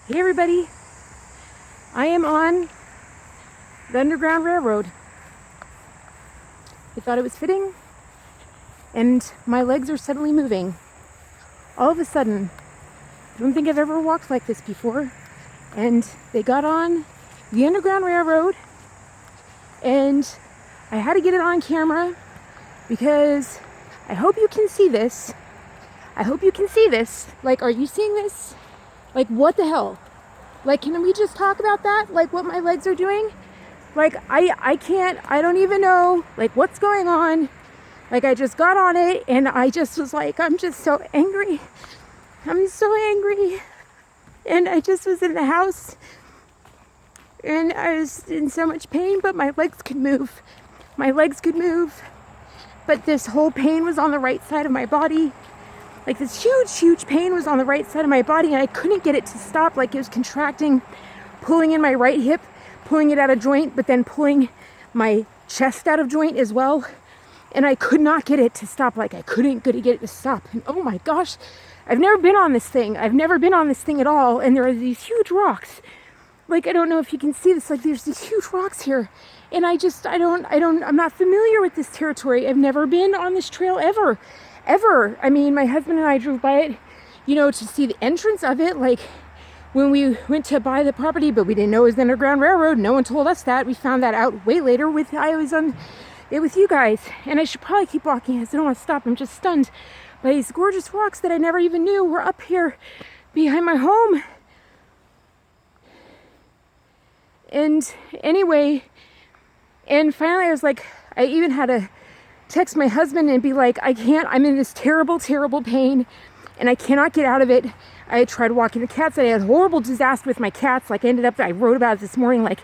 Hey everybody, I am on the Underground Railroad. I thought it was fitting, and my legs are suddenly moving. All of a sudden, I don't think I've ever walked like this before, and they got on the Underground Railroad, and I had to get it on camera because I hope you can see this. Like, are you seeing this? Like, what the hell? Like, can we just talk about that? Like, what my legs are doing? Like, I can't, I don't even know, like, what's going on. Like, I just got on it, and I just was like, I'm just so angry. I'm so angry. And I just was in the house, and I was in so much pain, but my legs could move. But this whole pain was on the right side of my body. Like, this huge pain was on the right side of my body, and I couldn't get it to stop. Like, it was contracting, pulling in my right hip, pulling it out of joint, but then pulling my chest out of joint as well. And I could not get it to stop. Like, I couldn't get it to stop. And oh my gosh, I've never been on this thing. At all. And there are these huge rocks. Like, I don't know if you can see this. Like, there's these huge rocks here. And I'm not familiar with this territory. I've never been on this trail ever. I mean, my husband and I drove by it, to see the entrance of it, like when we went to buy the property, but we didn't know it was the Underground Railroad. No one told us that. We found that out way later I was on it with you guys. And I should probably keep walking. I don't want to stop. I'm just stunned by these gorgeous rocks that I never even knew were up here behind my home. And anyway, and finally I was like, I even had to text my husband and be like, I'm in this terrible pain, and I cannot get out of it. I tried walking the cats. I had a horrible disaster with my cats. Like, I wrote about it this morning. Like,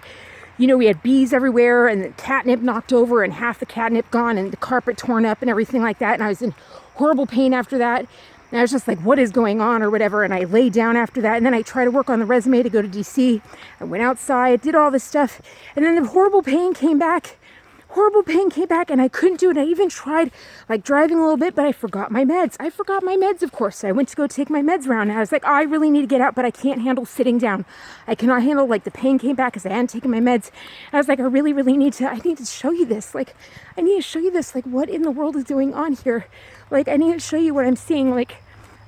we had bees everywhere, and the catnip knocked over, and half the catnip gone, and the carpet torn up, and everything like that. And I was in horrible pain after that. And I was just like, what is going on, or whatever. And I laid down after that. And then I tried to work on the resume to go to DC. I went outside, did all this stuff, and then the horrible pain came back, and I couldn't do it. I even tried, like, driving a little bit, but I forgot my meds. Of course. So I went to go take my meds around, and I was like, I really need to get out, but I can't handle sitting down. I cannot handle, like, the pain came back because I hadn't taken my meds. And I was like, I need to show you this. Like, what in the world is going on here? Like, I need to show you what I'm seeing. Like,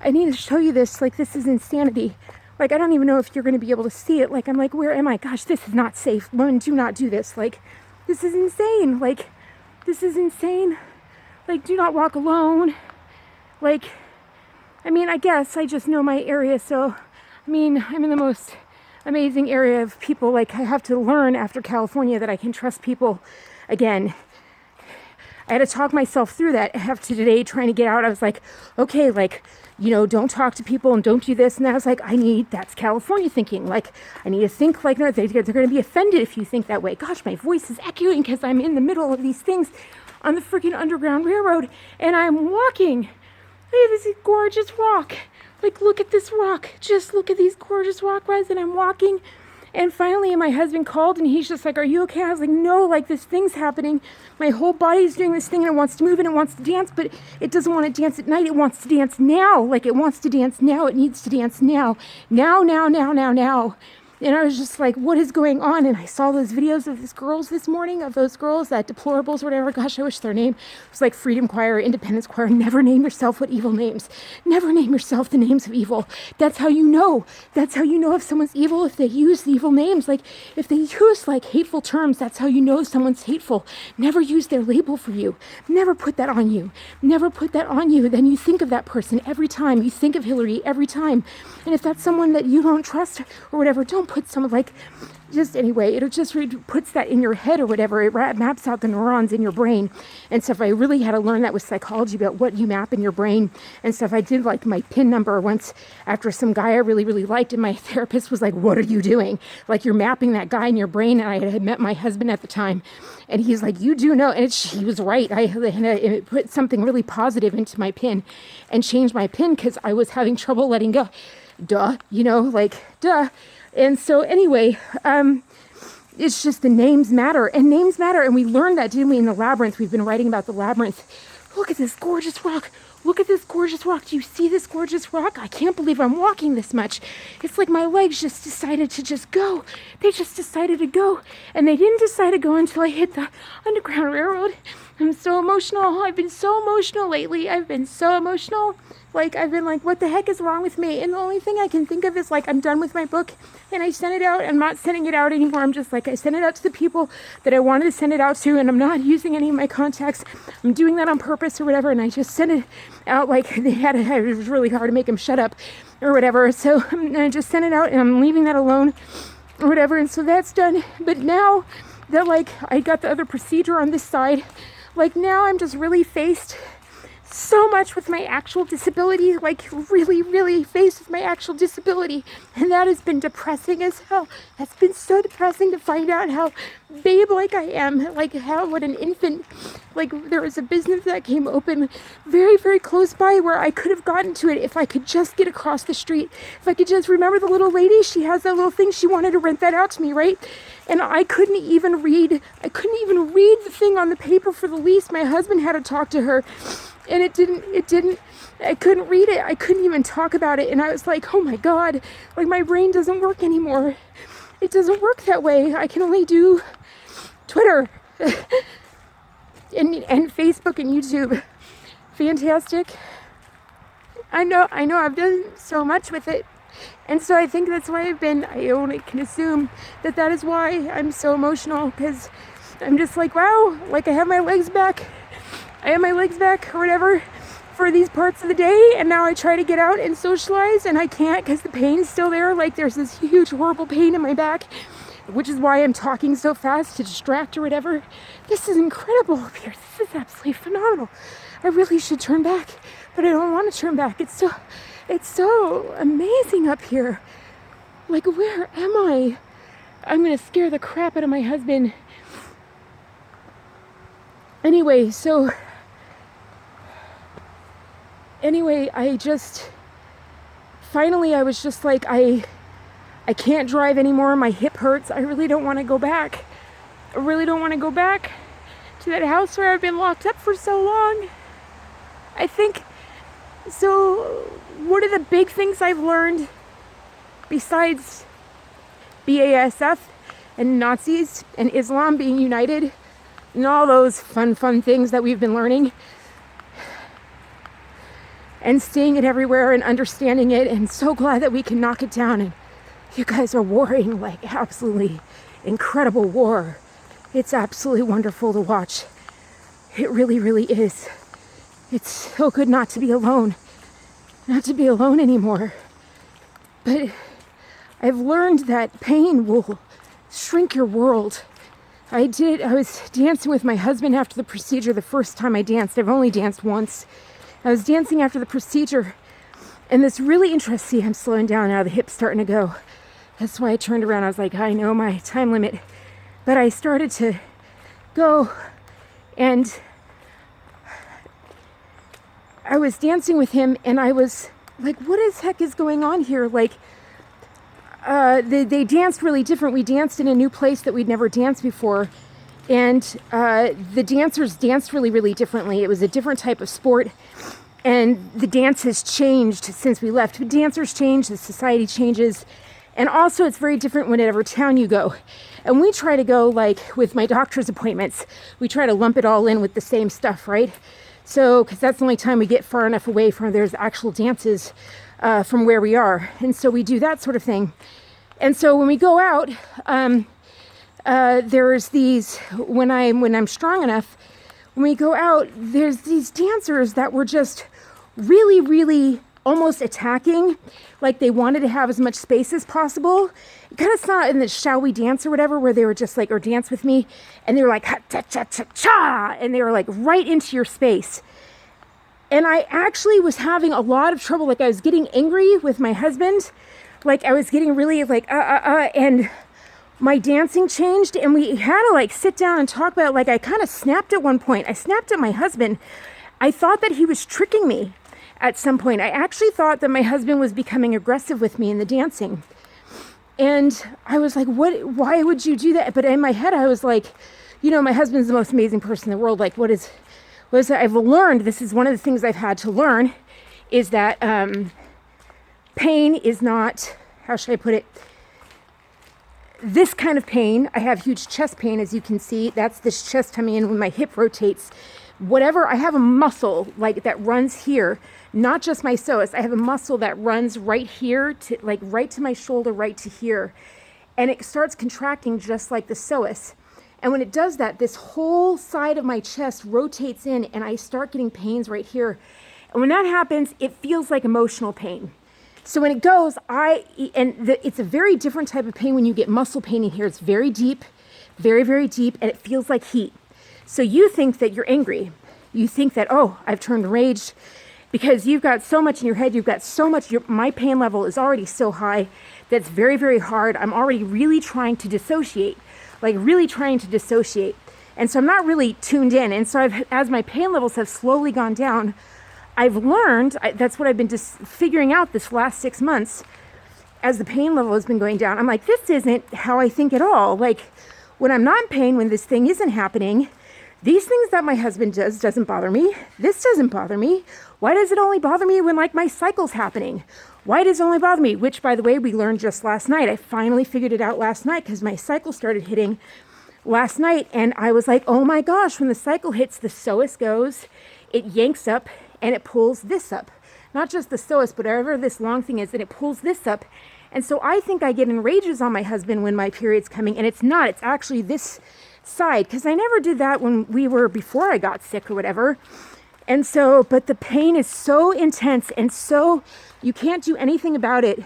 I need to show you this. Like, this is insanity. Like, I don't even know if you're going to be able to see it. Like, I'm like, where am I? Gosh, this is not safe. Women, do not do this. Like, this is insane. Like, do not walk alone. Like, I mean, I guess I just know my area. So, I mean, I'm in the most amazing area of people. Like, I have to learn after California that I can trust people again. I had to talk myself through that after today, trying to get out. I was like, okay, like, don't talk to people and don't do this. And I was like, that's California thinking. Like, I need to think like, no, they're going to be offended if you think that way. Gosh, my voice is echoing because I'm in the middle of these things on the freaking Underground Railroad. And I'm walking. Look at this gorgeous rock. Like, look at this rock. Just look at these gorgeous rock rides. And I'm walking. And finally, my husband called, and he's just like, are you okay? I was like, no, like, this thing's happening. My whole body's doing this thing, and it wants to move, and it wants to dance, but it doesn't want to dance at night. It wants to dance now. Like, it wants to dance now. It needs to dance now. Now. And I was just like, what is going on? And I saw those videos of those girls this morning, that Deplorables or whatever. Gosh, I wish their name was like Freedom Choir, Independence Choir. Never name yourself with evil names. Never name yourself the names of evil. That's how you know. That's how you know if someone's evil, if they use the evil names. Like, if they use, like, hateful terms, that's how you know someone's hateful. Never use their label for you. Never put that on you. Then you think of that person every time. You think of Hillary every time. And if that's someone that you don't trust or whatever, don't put someone, like, just anyway, it just puts that in your head or whatever. It maps out the neurons in your brain and stuff. I really had to learn that with psychology about what you map in your brain and stuff. I did, like, my PIN number once after some guy I really liked, and my therapist was like, what are you doing? Like, you're mapping that guy in your brain. And I had met my husband at the time, and he's like, you do know. And he was right. I put something really positive into my PIN and changed my PIN because I was having trouble letting go. Duh. And so anyway, it's just the names matter. And we learned that, didn't we, in the labyrinth? We've been writing about the labyrinth. Look at this gorgeous rock. look at this gorgeous rock. Do you see this gorgeous rock? I can't believe I'm walking this much. It's like my legs just decided to just go. They just decided to go. And they didn't decide to go until I hit the Underground Railroad. I'm so emotional. I've been so emotional lately. I've been so emotional. Like, I've been like, what the heck is wrong with me? And the only thing I can think of is like, I'm done with my book and I sent it out. I'm not sending it out anymore. I'm just like, I sent it out to the people that I wanted to send it out to, and I'm not using any of my contacts. I'm doing that on purpose or whatever. And I just sent it out like it was really hard to make them shut up or whatever. So I just sent it out and I'm leaving that alone or whatever. And so that's done. But now that like I got the other procedure on this side, like now I'm just really faced so much with my actual disability, like really, really faced with my actual disability. And that has been depressing as hell. That's been so depressing to find out how babe-like I am, like what an infant. Like there was a business that came open very, very close by where I could have gotten to it if I could just get across the street. If I could just remember the little lady, she has that little thing, she wanted to rent that out to me, right? And I couldn't even read the thing on the paper for the lease. My husband had to talk to her. And I couldn't read it. I couldn't even talk about it. And I was like, oh my God, like my brain doesn't work anymore. It doesn't work that way. I can only do Twitter and Facebook and YouTube. Fantastic. I know I've done so much with it. And so I think that's why I only can assume that is why I'm so emotional, because I'm just like, wow, like I have my legs back or whatever for these parts of the day, and now I try to get out and socialize and I can't because the pain's still there. Like there's this huge horrible pain in my back, which is why I'm talking so fast to distract or whatever. This is incredible up here. This is absolutely phenomenal. I really should turn back, but I don't want to turn back. It's so amazing up here. Like, where am I? I'm gonna scare the crap out of my husband. Anyway, I just finally I was just like, I can't drive anymore. My hip hurts. I really don't want to go back. I really don't want to go back to that house where I've been locked up for so long. I think so. One of the big things I've learned, besides BASF and Nazis and Islam being united and all those fun things that we've been learning and seeing it everywhere and understanding it, and so glad that we can knock it down. And you guys are warring like absolutely incredible war. It's absolutely wonderful to watch. It really, really is. It's so good not to be alone anymore. But I've learned that pain will shrink your world. I was dancing with my husband after the procedure the first time I danced. I've only danced once. I was dancing after the procedure, and this really interesting, I'm slowing down now, the hip's starting to go. That's why I turned around. I was like, I know my time limit. But I started to go, and I was dancing with him, and I was like, what the heck is going on here? Like, they danced really different. We danced in a new place that we'd never danced before. And the dancers danced really, really differently. It was a different type of sport. And the dance has changed since we left. Dancers change, the society changes. And also it's very different whatever town you go. And we try to go, like with my doctor's appointments, we try to lump it all in with the same stuff, right? So, because that's the only time we get far enough away from there's actual dances from where we are. And so we do that sort of thing. And so when we go out, there's these, when I'm strong enough, when we go out, there's these dancers that were just really, really almost attacking, like they wanted to have as much space as possible. It kind of saw in the Shall We Dance or whatever, where they were just like, or Dance With Me, and they were like, ha-cha-cha-cha, and they were like right into your space. And I actually was having a lot of trouble, like I was getting angry with my husband, like I was getting really like, and my dancing changed, and we had to like sit down and talk about it. Like I kind of snapped at one point. I snapped at my husband. I thought that he was tricking me at some point. I actually thought that my husband was becoming aggressive with me in the dancing. And I was like, why would you do that? But in my head, I was like, you know, my husband's the most amazing person in the world. Like, what is was I've learned, this is one of the things I've had to learn, is that pain is not, how should I put it? This kind of pain, I have huge chest pain, as you can see. That's this chest coming in when my hip rotates. Whatever, I have a muscle like that runs here, not just my psoas. I have a muscle that runs right here to like right to my shoulder, right to here. And it starts contracting just like the psoas. And when it does that, this whole side of my chest rotates in and I start getting pains right here. And when that happens, it feels like emotional pain. So when it goes, it's a very different type of pain when you get muscle pain in here. It's very deep, very, very deep, and it feels like heat. So you think that you're angry. You think that, oh, I've turned rage, because you've got so much in your head. You've got so much, my pain level is already so high that's very, very hard. I'm already really trying to dissociate, And so I'm not really tuned in. And so as my pain levels have slowly gone down, I've learned, that's what I've been just figuring out this last 6 months, as the pain level has been going down. I'm like, this isn't how I think at all. Like, when I'm not in pain, when this thing isn't happening, these things that my husband does doesn't bother me. This doesn't bother me. Why does it only bother me when like my cycle's happening? Why does it only bother me? Which, by the way, we learned just last night. I finally figured it out last night because my cycle started hitting last night. And I was like, oh my gosh, when the cycle hits, the psoas goes, it yanks up and it pulls this up. Not just the psoas, but wherever this long thing is, and it pulls this up. And so I think I get in rages on my husband when my period's coming, and it's not. It's actually this side, because I never did that when we were before I got sick or whatever. And so, but the pain is so intense and so you can't do anything about it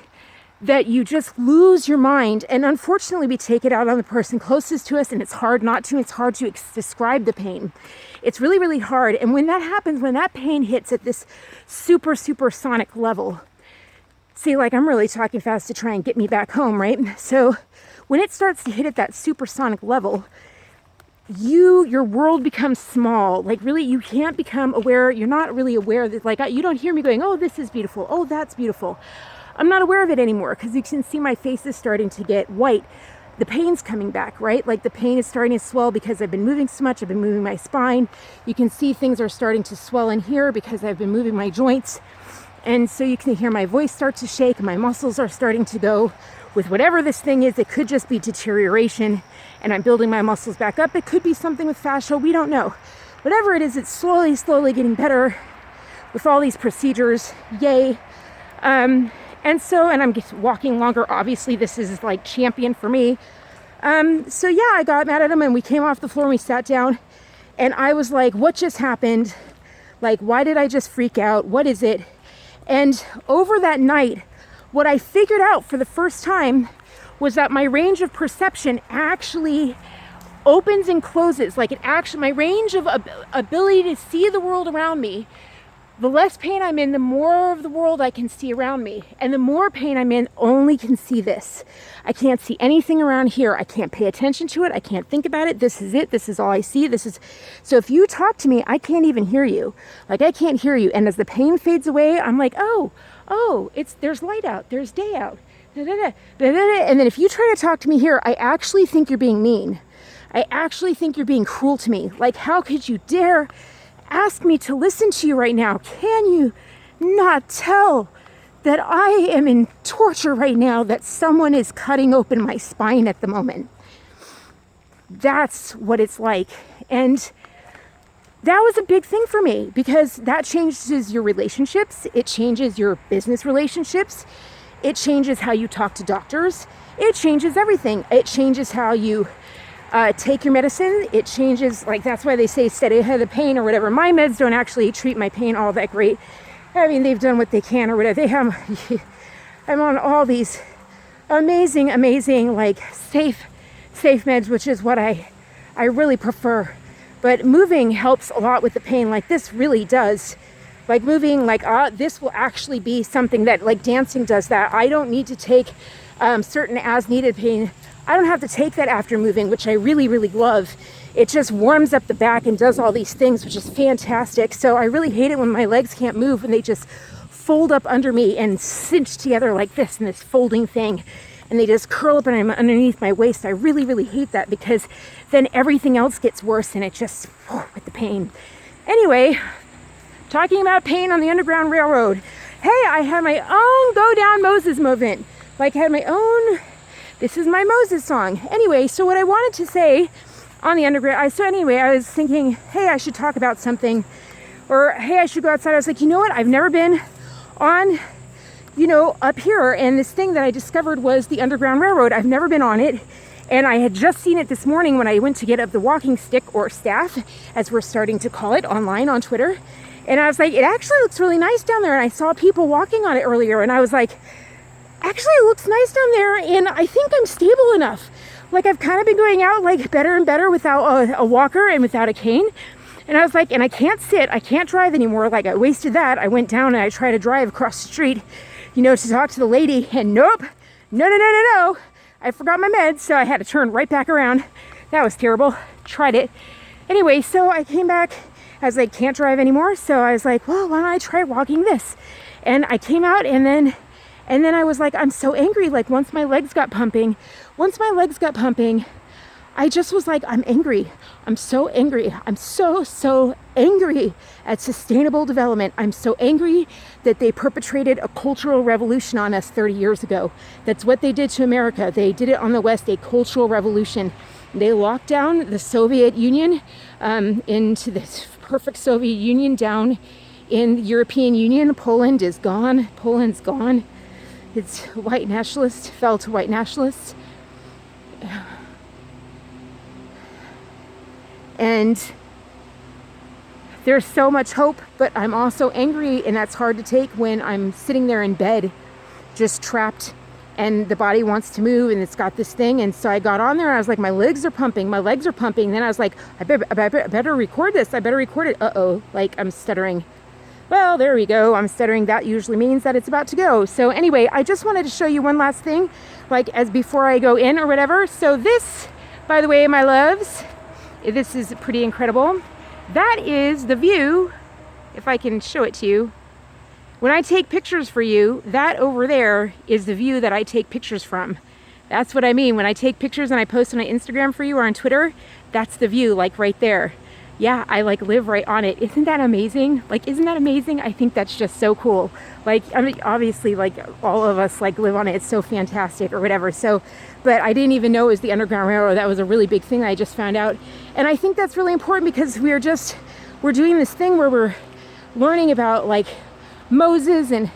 that you just lose your mind. And unfortunately, we take it out on the person closest to us, and it's hard not to. It's hard to describe the pain. It's really, really hard. And when that happens, when that pain hits at this super, super sonic level, see, like I'm really talking fast to try and get me back home, right? So when it starts to hit at that supersonic level, your world becomes small. Like really, you can't become aware. You're not really aware that, like, you don't hear me going, oh, this is beautiful. Oh, that's beautiful. I'm not aware of it anymore because you can see my face is starting to get white. The pain's coming back, right? Like the pain is starting to swell because I've been moving so much. I've been moving my spine. You can see things are starting to swell in here because I've been moving my joints. And so you can hear my voice start to shake. My muscles are starting to go with whatever this thing is. It could just be deterioration and I'm building my muscles back up. It could be something with fascia. We don't know. Whatever it is, it's slowly getting better with all these procedures. Yay. And I'm just walking longer. Obviously, this is like champion for me. So yeah, I got mad at him and we came off the floor and we sat down and I was like, what just happened? Like, why did I just freak out? What is it? And over that night, what I figured out for the first time was that my range of perception actually opens and closes. Like my range of ability to see the world around me, the less pain I'm in, the more of the world I can see around me. And the more pain I'm in, only can see this. I can't see anything around here. I can't pay attention to it. I can't think about it. This is it. This is all I see. So if you talk to me, I can't even hear you. Like I can't hear you. And as the pain fades away, I'm like, oh, there's light out. There's day out. Da, da, da, da, da, da. And then if you try to talk to me here, I actually think you're being mean. I actually think you're being cruel to me. Like, how could you dare ask me to listen to you right now? Can you not tell that I am in torture right now, that someone is cutting open my spine at the moment? That's what it's like. And that was a big thing for me because that changes your relationships. It changes your business relationships. It changes how you talk to doctors. It changes everything. It changes how you take your medicine. It changes, like that's why they say stay ahead of the pain or whatever. My meds don't actually treat my pain all that great. I mean, they've done what they can or whatever. I'm on all these amazing, like safe meds, which is what I really prefer. But moving helps a lot with the pain. Like this really does. Like moving, like this will actually be something that, like dancing does that. I don't need to take certain as needed pain. I don't have to take that after moving, which I really, really love. It just warms up the back and does all these things, which is fantastic. So I really hate it when my legs can't move and they just fold up under me and cinch together like this in this folding thing. And they just curl up underneath my waist. I really, really hate that because then everything else gets worse and it just, with the pain. Anyway, talking about pain on the Underground Railroad. Hey, I had my own Go Down Moses movement. Like, I had my own, this is my Moses song. Anyway, so what I wanted to say on the Underground, I was thinking, hey, I should talk about something. Or, hey, I should go outside. I was like, you know what? I've never been on, up here. And this thing that I discovered was the Underground Railroad. I've never been on it. And I had just seen it this morning when I went to get up the walking stick, or staff, as we're starting to call it online on Twitter. And I was like, it actually looks really nice down there. And I saw people walking on it earlier. And I was like, actually, it looks nice down there. And I think I'm stable enough. Like, I've kind of been going out like better and better without a walker and without a cane. And I was like, and I can't sit, I can't drive anymore. Like, I wasted that. I went down and I tried to drive across the street, to talk to the lady. And nope, no. I forgot my meds, so I had to turn right back around. That was terrible. Tried it. Anyway, so I came back. I was like, can't drive anymore. So I was like, well, why don't I try walking this? And I came out, and then I was like, I'm so angry. Like, once my legs got pumping, I just was like, I'm angry. I'm so angry. I'm so angry at sustainable development. I'm so angry that they perpetrated a cultural revolution on us 30 years ago. That's what they did to America. They did it on the West, a cultural revolution. They locked down the Soviet Union into this perfect Soviet Union down in the European Union. Poland is gone. Poland's gone. It's white nationalists, fell to white nationalists. And there's so much hope, but I'm also angry, and that's hard to take when I'm sitting there in bed, just trapped, and the body wants to move, and it's got this thing. And so I got on there, and I was like, my legs are pumping. Then I was like, I better record this. I better record it. Like, I'm stuttering. Well, there we go. I'm stuttering. That usually means that it's about to go. So anyway, I just wanted to show you one last thing, like, as before I go in or whatever. So this, by the way, my loves, this is pretty incredible. That is the view, if I can show it to you. When I take pictures for you, that over there is the view that I take pictures from. That's what I mean. When I take pictures and I post on my Instagram for you or on Twitter, that's the view, like right there. Yeah, I like live right on it. Isn't that amazing? Like, isn't that amazing? I think that's just so cool. Like, I mean, obviously, like, all of us like live on it. It's so fantastic or whatever. So, but I didn't even know it was the Underground Railroad. That was a really big thing I just found out. And I think that's really important because we're doing this thing where we're learning about like Moses and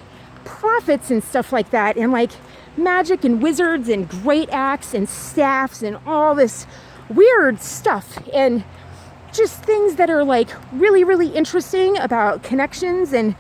prophets and stuff like that, and like magic and wizards and great acts and staffs and all this weird stuff, and just things that are like really, really interesting about connections, and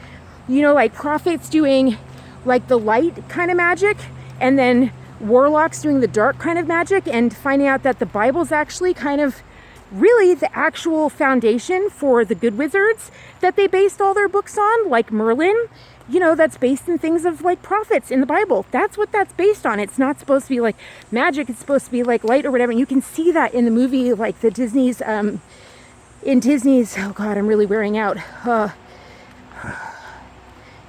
like prophets doing like the light kind of magic, and then warlocks doing the dark kind of magic, and finding out that the Bible's actually kind of really the actual foundation for the good wizards that they based all their books on, like Merlin, that's based in things of like prophets in the Bible. That's what that's based on. It's not supposed to be like magic. It's supposed to be like light or whatever. And you can see that in the movie, like the Disney's, oh God, I'm really wearing out.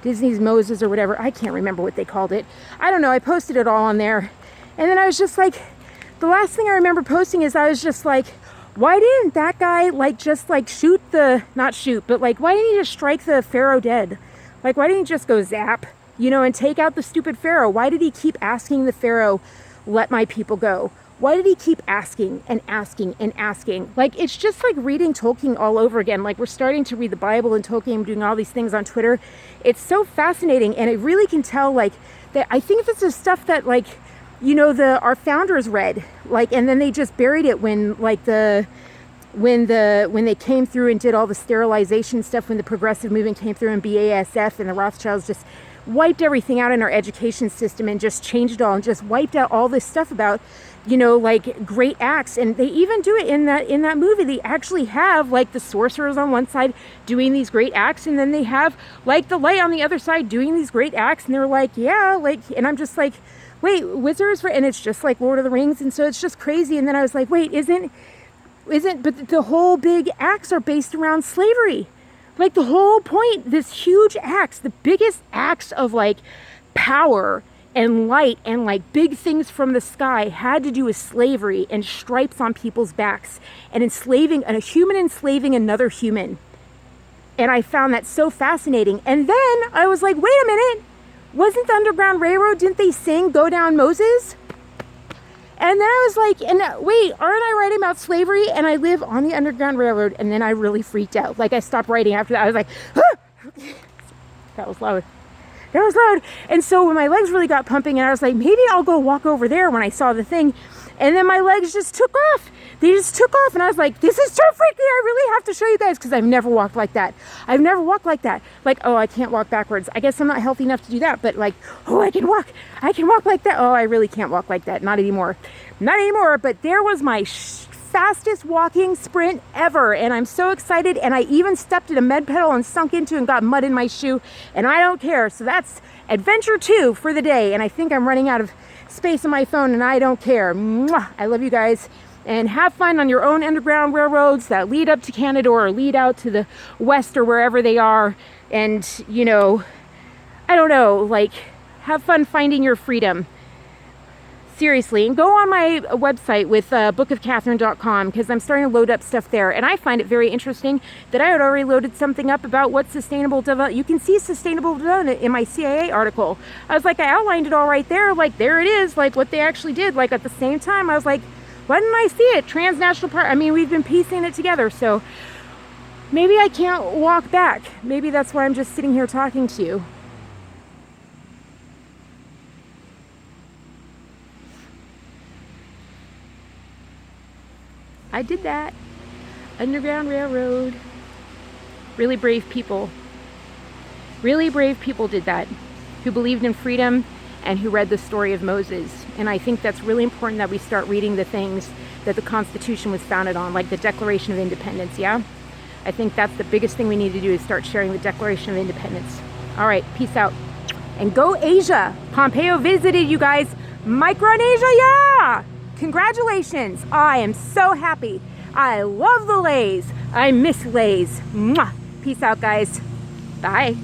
Disney's Moses or whatever. I can't remember what they called it. I don't know. I posted it all on there. And then I was just like, the last thing I remember posting is I was just like, why didn't that guy like just like not shoot, but like, why didn't he just strike the Pharaoh dead? Like, why didn't he just go zap, and take out the stupid Pharaoh? Why did he keep asking the Pharaoh, let my people go? Why did he keep asking and asking and asking? Like, it's just like reading Tolkien all over again. Like, we're starting to read the Bible and Tolkien doing all these things on Twitter. It's so fascinating. And I really can tell like that. I think this is stuff that like, our founders read, like, and then they just buried it when they came through and did all the sterilization stuff, when the progressive movement came through and BASF and the Rothschilds just wiped everything out in our education system and just changed it all and just wiped out all this stuff about, like great acts. And they even do it in that movie. They actually have like the sorcerers on one side doing these great acts, and then they have like the light on the other side doing these great acts, and they're like, yeah, like, and I'm just like, wait, wizards, and it's just like Lord of the Rings, and so it's just crazy. And then I was like, wait, but the whole big acts are based around slavery. Like, the whole point, this huge acts, the biggest acts of like power and light and like big things from the sky had to do with slavery and stripes on people's backs and a human enslaving another human. And I found that so fascinating. And then I was like, wait a minute, wasn't the Underground Railroad, didn't they sing Go Down Moses? And then I was like, and wait, aren't I writing about slavery? And I live on the Underground Railroad. And then I really freaked out. Like, I stopped writing after that. I was like, ah! That was loud. That was loud. And so when my legs really got pumping, and I was like, maybe I'll go walk over there when I saw the thing. And then my legs just took off. They just took off. And I was like, this is too freaky. I really have to show you guys, because I've never walked like that. I've never walked like that. Like, oh, I can't walk backwards. I guess I'm not healthy enough to do that. But like, oh, I can walk like that. Oh, I really can't walk like that. Not anymore. Not anymore. But there was my fastest walking sprint ever, and I'm so excited. And I even stepped in a med pedal and sunk into and got mud in my shoe, and I don't care. So that's adventure 2 for the day. And I think I'm running out of space on my phone, and I don't care. Mwah! I love you guys, and have fun on your own Underground Railroads that lead up to Canada or lead out to the west or wherever they are. And you know, I don't know, like, have fun finding your freedom. Seriously, and go on my website with bookofkatherine.com, because I'm starting to load up stuff there, and I find it very interesting that I had already loaded something up about what sustainable development. You can see sustainable development in my CIA article. I was like, I outlined it all right there. Like, there it is. Like, what they actually did. Like, at the same time, I was like, why didn't I see it? Transnational park. I mean, we've been piecing it together. So maybe I can't walk back. Maybe that's why I'm just sitting here talking to you. I did that. Underground Railroad. Really brave people. Really brave people did that, who believed in freedom and who read the story of Moses. And I think that's really important, that we start reading the things that the Constitution was founded on, like the Declaration of Independence, yeah? I think that's the biggest thing we need to do, is start sharing the Declaration of Independence. All right, peace out. And go Asia. Pompeo visited, you guys. Micronesia, yeah! Congratulations. I am so happy. I love the Lays. I miss Lays. Mwah. Peace out, guys. Bye.